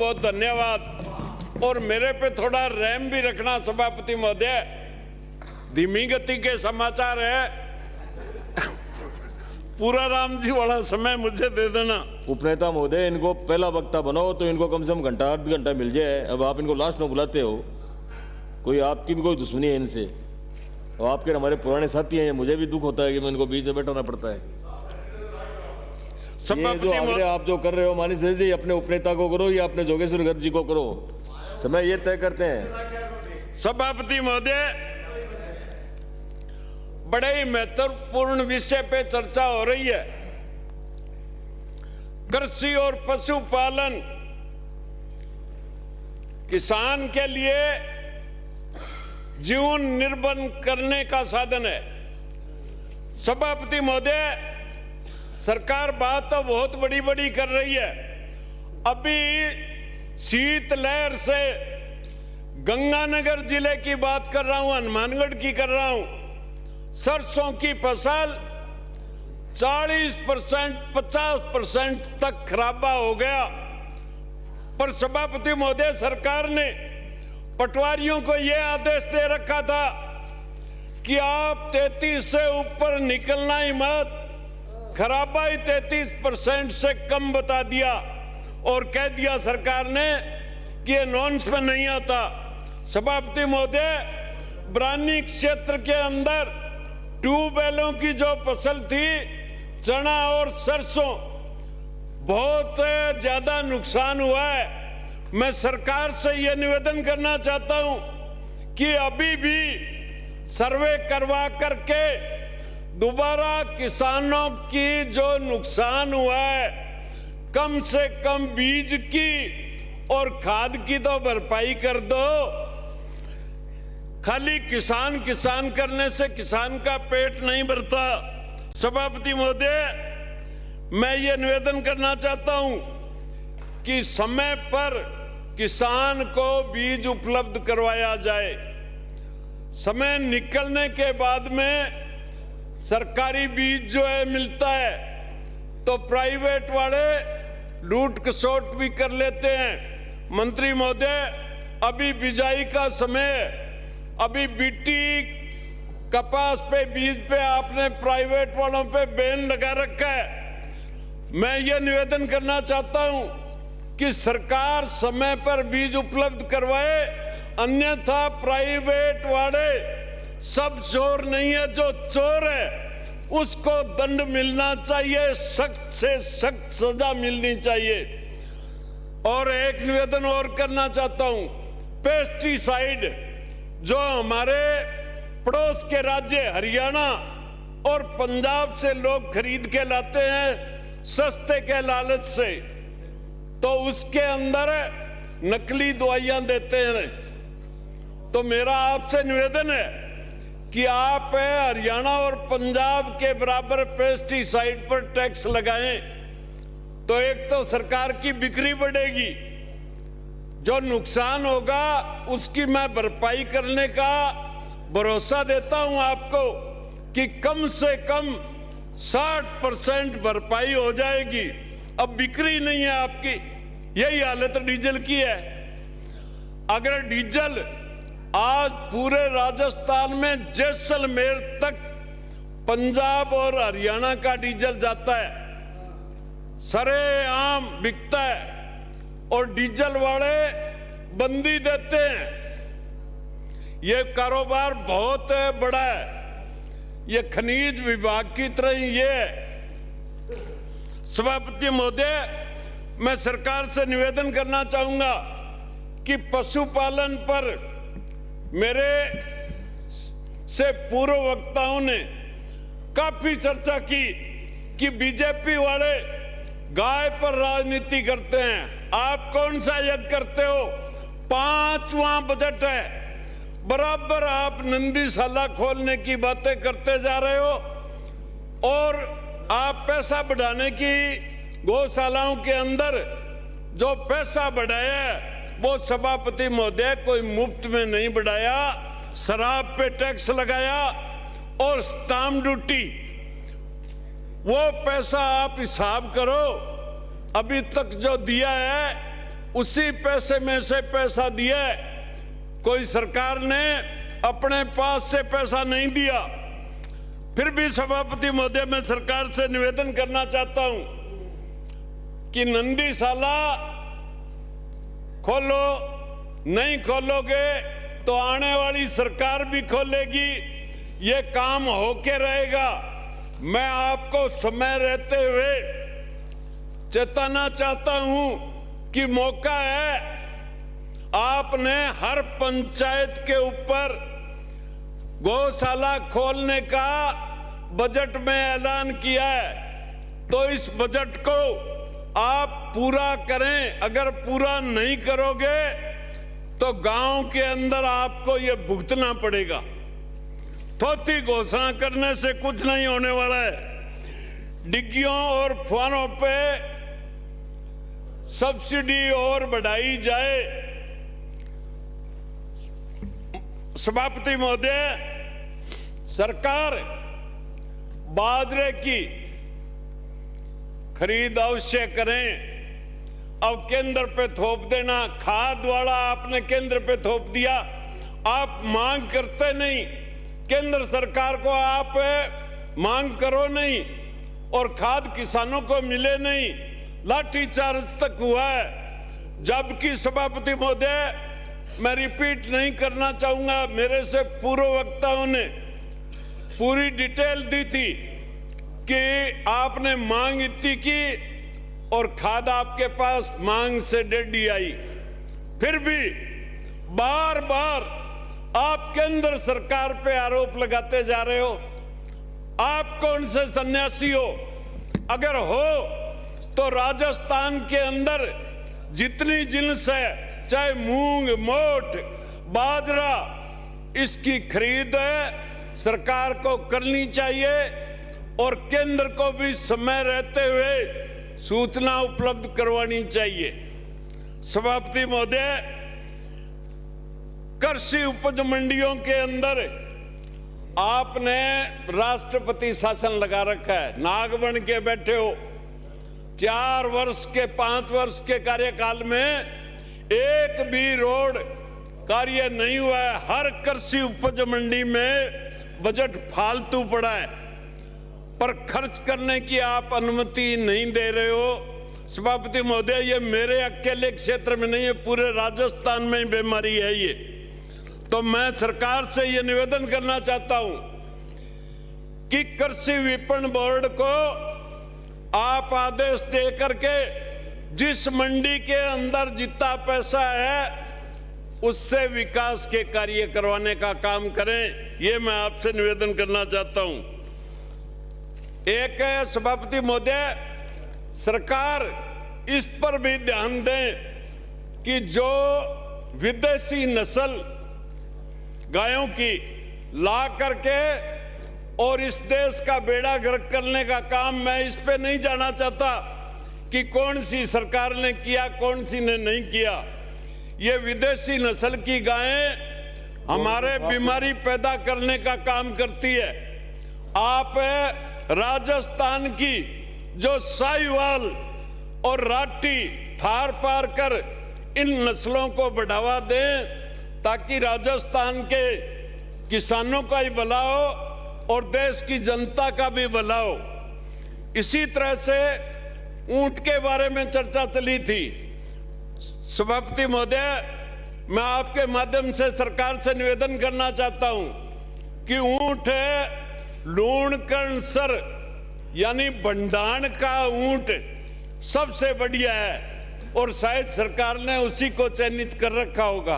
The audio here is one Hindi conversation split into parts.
बहुत धन्यवाद। और मेरे पे थोड़ा रहम भी रखना सभापति महोदय, धीमी गति के समाचार है, पूरा राम जी वाला समय मुझे दे देना। उपनेता महोदय, इनको पहला वक्ता बनाओ तो इनको कम से कम घंटा आध घंटा मिल जाए। अब आप इनको लास्ट में बुलाते हो, कोई आपकी भी कोई दुश्मनी है इनसे, और आपके हमारे पुराने साथी हैं, मुझे भी दुख होता है कि मैं इनको बीच में बैठाना पड़ता है। ये जो आग्रह आप जो कर रहे हो मानिश जी, अपने उपनेता को करो या अपने जोगेश्वर गर्ग जी को करो, समय ये तय करते हैं। सभापति महोदय, बड़े ही महत्वपूर्ण विषय पे चर्चा हो रही है। कृषि और पशुपालन किसान के लिए जीवन निर्भर करने का साधन है। सभापति महोदय, सरकार बात तो बहुत बड़ी बड़ी कर रही है। अभी शीतलहर से गंगानगर जिले की बात कर रहा हूं, हनुमानगढ़ की कर रहा हूं, सरसों की फसल 40% 50% तक खराबा हो गया। पर सभापति महोदय, सरकार ने पटवारियों को यह आदेश दे रखा था कि आप 33 से ऊपर निकलना ही मत। खराबा ही 33% से कम बता दिया और कह दिया सरकार ने कि ये नॉन्स में नहीं आता। सभापति महोदय, ब्राह्मणी क्षेत्र के अंदर ट्यूबवेलों की जो फसल थी, चना और सरसों, बहुत ज्यादा नुकसान हुआ है। मैं सरकार से यह निवेदन करना चाहता हूं कि अभी भी सर्वे करवा करके दोबारा किसानों की जो नुकसान हुआ है, कम से कम बीज की और खाद की तो भरपाई कर दो। खाली किसान किसान करने से किसान का पेट नहीं भरता। सभापति महोदय, मैं ये निवेदन करना चाहता हूं कि समय पर किसान को बीज उपलब्ध करवाया जाए। समय निकलने के बाद में सरकारी बीज जो है मिलता है तो प्राइवेट वाले लूट खसोट भी कर लेते हैं। मंत्री महोदय, अभी बिजाई का समय है, अभी बीटी कपास पे बीज पे आपने प्राइवेट वालों पे बैन लगा रखा है। मैं ये निवेदन करना चाहता हूं कि सरकार समय पर बीज उपलब्ध करवाए, अन्यथा प्राइवेट वाले सब चोर नहीं है, जो चोर है उसको दंड मिलना चाहिए, सख्त से सख्त सजा मिलनी चाहिए। और एक निवेदन और करना चाहता हूं, पेस्टिसाइड जो हमारे पड़ोस के राज्य हरियाणा और पंजाब से लोग खरीद के लाते हैं सस्ते के लालच से, तो उसके अंदर नकली दवाइयां देते हैं। तो मेरा आपसे निवेदन है कि आप हरियाणा और पंजाब के बराबर पेस्टिसाइड पर टैक्स लगाएं, तो एक तो सरकार की बिक्री बढ़ेगी, जो नुकसान होगा उसकी मैं भरपाई करने का भरोसा देता हूं आपको कि कम से कम 60% भरपाई हो जाएगी। अब बिक्री नहीं है आपकी, यही हालत डीजल की है। अगर डीजल आज पूरे राजस्थान में जैसलमेर तक पंजाब और हरियाणा का डीजल जाता है, सरेआम बिकता है और डीजल वाले बंदी देते हैं। ये कारोबार बहुत बड़ा है, ये खनिज विभाग की तरह ही ये है। सभापति महोदय, मैं सरकार से निवेदन करना चाहूंगा कि पशुपालन पर मेरे से पूर्व वक्ताओं ने काफी चर्चा की कि बीजेपी वाले गाय पर राजनीति करते हैं। आप कौन सा यज्ञ करते हो? 5वां बजट है, बराबर आप नंदीशाला खोलने की बातें करते जा रहे हो और आप पैसा बढ़ाने की गौशालाओं के अंदर जो पैसा बढ़ाया है वो सभापति महोदय कोई मुफ्त में नहीं बढ़ाया। शराब पे टैक्स लगाया और स्टाम्प ड्यूटी, वो पैसा आप हिसाब करो, अभी तक जो दिया है उसी पैसे में से पैसा दिया, कोई सरकार ने अपने पास से पैसा नहीं दिया। फिर भी सभापति महोदय, मैं सरकार से निवेदन करना चाहता हूं कि नंदीशाला खोलो, नहीं खोलोगे तो आने वाली सरकार भी खोलेगी, ये काम होके रहेगा। मैं आपको समय रहते हुए चेताना चाहता हूं कि मौका है, आपने हर पंचायत के ऊपर गौशाला खोलने का बजट में ऐलान किया है, तो इस बजट को आप पूरा करें। अगर पूरा नहीं करोगे तो गांव के अंदर आपको यह भुगतना पड़ेगा। थोथी घोषणा करने से कुछ नहीं होने वाला है। डिग्गियों और फुहारों पे सब्सिडी और बढ़ाई जाए। सभापति महोदय, सरकार बाजरे की खरीद अवश्य करें। अब केंद्र पे थोप देना, खाद वाला आपने केंद्र पे थोप दिया, आप मांग करते नहीं, केंद्र सरकार को आप मांग करो नहीं, और खाद किसानों को मिले नहीं, लाठीचार्ज तक हुआ है। जबकि सभापति महोदय, मैं रिपीट नहीं करना चाहूंगा, मेरे से पूर्व वक्ताओं ने पूरी डिटेल दी थी कि आपने मांग इतनी की और खाद आपके पास मांग से डेढ़ी आई। फिर भी बार बार आप केंद्र सरकार पे आरोप लगाते जा रहे हो। आप कौन से सन्यासी हो? अगर हो तो राजस्थान के अंदर जितनी जिन्स है, चाहे मूंग, मोठ, बाजरा, इसकी खरीद सरकार को करनी चाहिए और केंद्र को भी समय रहते हुए सूचना उपलब्ध करवानी चाहिए। सभापति महोदय, कृषि उपज मंडियों के अंदर आपने राष्ट्रपति शासन लगा रखा है, नाग बन के बैठे हो। 4 वर्ष के 5 वर्ष के कार्यकाल में एक भी रोड कार्य नहीं हुआ है। हर कृषि उपज मंडी में बजट फालतू पड़ा है, पर खर्च करने की आप अनुमति नहीं दे रहे हो। सभापति महोदय, ये मेरे अकेले क्षेत्र में नहीं है, पूरे राजस्थान में ही बीमारी है ये। तो मैं सरकार से ये निवेदन करना चाहता हूं कि कृषि विपणन बोर्ड को आप आदेश दे करके जिस मंडी के अंदर जितना पैसा है उससे विकास के कार्य करवाने का काम करें। ये मैं आपसे निवेदन करना चाहता हूं। एक है सभापति महोदय, सरकार इस पर भी ध्यान दें कि जो विदेशी नस्ल गायों की ला करके और इस देश का बेड़ा गर्क करने का काम, मैं इस पे नहीं जाना चाहता कि कौन सी सरकार ने किया, कौन सी ने नहीं किया। ये विदेशी नस्ल की गायें हमारे बीमारी पैदा करने का काम करती है। आप राजस्थान की जो साहिवाल और राठी, थार पार कर इन नस्लों को बढ़ावा दें ताकि राजस्थान के किसानों का ही भला हो और देश की जनता का भी भला हो। इसी तरह से ऊंट के बारे में चर्चा चली थी। सभापति महोदय, मैं आपके माध्यम से सरकार से निवेदन करना चाहता हूं कि ऊंट है लूणकर्ण सर यानी भंडाण का ऊंट सबसे बढ़िया है और शायद सरकार ने उसी को चयनित कर रखा होगा,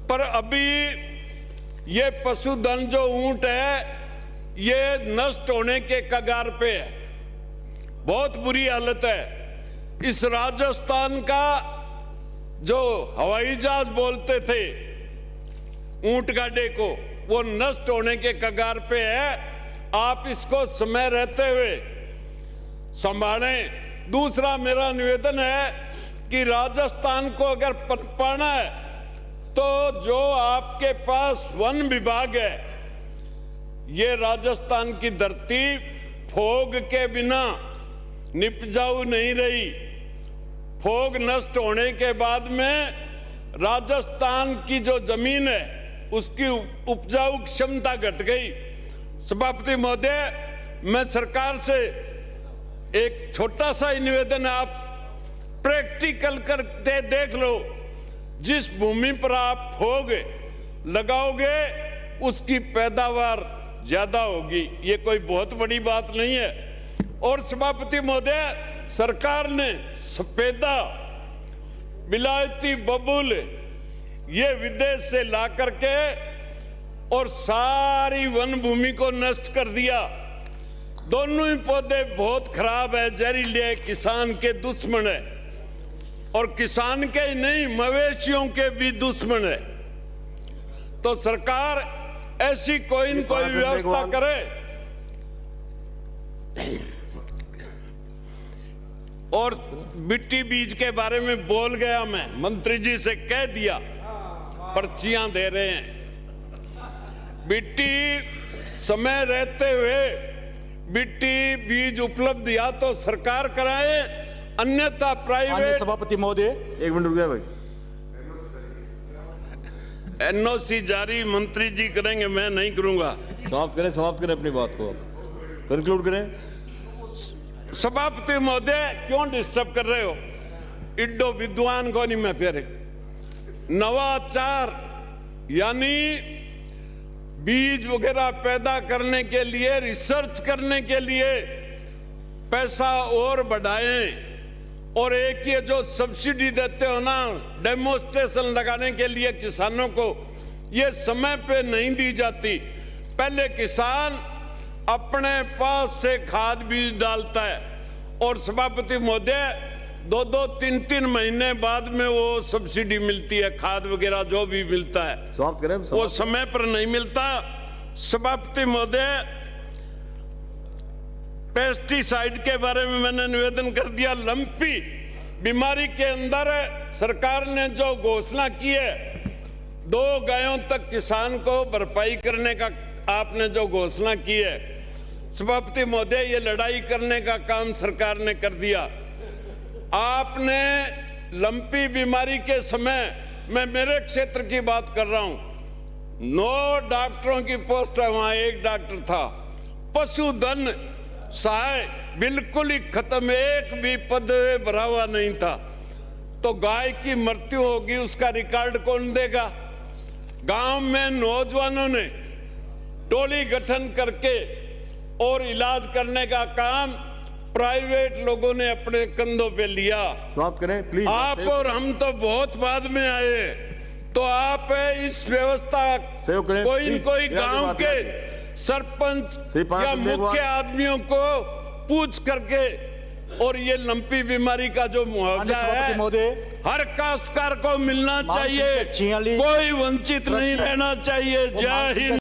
पर अभी ये पशुधन जो ऊंट है ये नष्ट होने के कगार पे है। बहुत बुरी हालत है। इस राजस्थान का जो हवाई जहाज बोलते थे ऊंट गाड़े को, वो नष्ट होने के कगार पे है। आप इसको समय रहते हुए संभालें। दूसरा मेरा निवेदन है कि राजस्थान को अगर पनपाना है तो जो आपके पास वन विभाग है, ये राजस्थान की धरती फोग के बिना निपजाऊ नहीं रही। फोग नष्ट होने के बाद में राजस्थान की जो जमीन है उसकी उपजाऊ क्षमता घट गई। सभापति महोदय, मैं सरकार से एक छोटा सा ही निवेदन है, आप प्रैक्टिकल करते देख लो। जिस भूमि पर आप फोग लगाओगे उसकी पैदावार ज्यादा होगी, ये कोई बहुत बड़ी बात नहीं है। और सभापति महोदय, सरकार ने सफेदा, विलायती बबूल ये विदेश से ला करके और सारी वन भूमि को नष्ट कर दिया। दोनों ही पौधे बहुत खराब है, जहरीले है, किसान के दुश्मन है, और किसान के ही नहीं मवेशियों के भी दुश्मन है। तो सरकार ऐसी कोई न कोई व्यवस्था करे। और मिट्टी बीज के बारे में बोल गया, मैं मंत्री जी से कह दिया, पर्चियां दे रहे हैं। मिट्टी समय रहते हुए मिट्टी बीज उपलब्ध या तो सरकार कराए, अन्यथा माननीय प्राइवेट। सभापति महोदय, एक मिनट रुक गया भाई। एनओसी जारी मंत्री जी करेंगे, मैं नहीं करूंगा। समाप्त करें अपनी बात को, कंक्लूड करें। सभापति महोदय, क्यों डिस्टर्ब कर रहे हो? इड्डो विद्वान को नहीं मैं फिर नवाचार यानी बीज वगैरह पैदा करने के लिए, रिसर्च करने के लिए पैसा और बढ़ाएं। और एक ये जो सब्सिडी देते हो ना डेमोस्ट्रेशन लगाने के लिए किसानों को, ये समय पे नहीं दी जाती। पहले किसान अपने पास से खाद बीज डालता है और सभापति महोदय 2-2, 3-3 महीने बाद में वो सब्सिडी मिलती है, खाद वगैरह जो भी मिलता है समाप्त करें। वो समय पर नहीं मिलता। सभापति महोदय, पेस्टिसाइड के बारे में मैंने निवेदन कर दिया। लंपी बीमारी के अंदर सरकार ने जो घोषणा की है, 2 गायों तक किसान को भरपाई करने का आपने जो घोषणा की है, सभापति महोदय, ये लड़ाई करने का काम सरकार ने कर दिया। आपने लंपी बीमारी के समय, मैं मेरे क्षेत्र की बात कर रहा हूं, 9 डॉक्टरों की पोस्ट है, वहां 1 डॉक्टर था। पशुधन सहाय बिल्कुल ही खत्म, एक भी पद भरा हुआ नहीं था। तो गाय की मृत्यु होगी, उसका रिकॉर्ड कौन देगा? गांव में नौजवानों ने टोली गठन करके और इलाज करने का काम प्राइवेट लोगों ने अपने कंधों पे लिया। समाप्त करें प्लीज। आप और हम तो बहुत बाद में आए, तो आप इस व्यवस्था सहयोग करें, कोई न प्लीज। कोई मेरा गांव बात के है। सरपंच श्री पांच या मेघवाल। मुख्य आदमियों को पूछ करके, और ये लंपी बीमारी का जो मुआवजा माननीय सभापति है महोदय, हर काश्तकार को मिलना मानसिक चाहिए, 46 कोई वंचित नहीं रहना चाहिए। जय हिंद।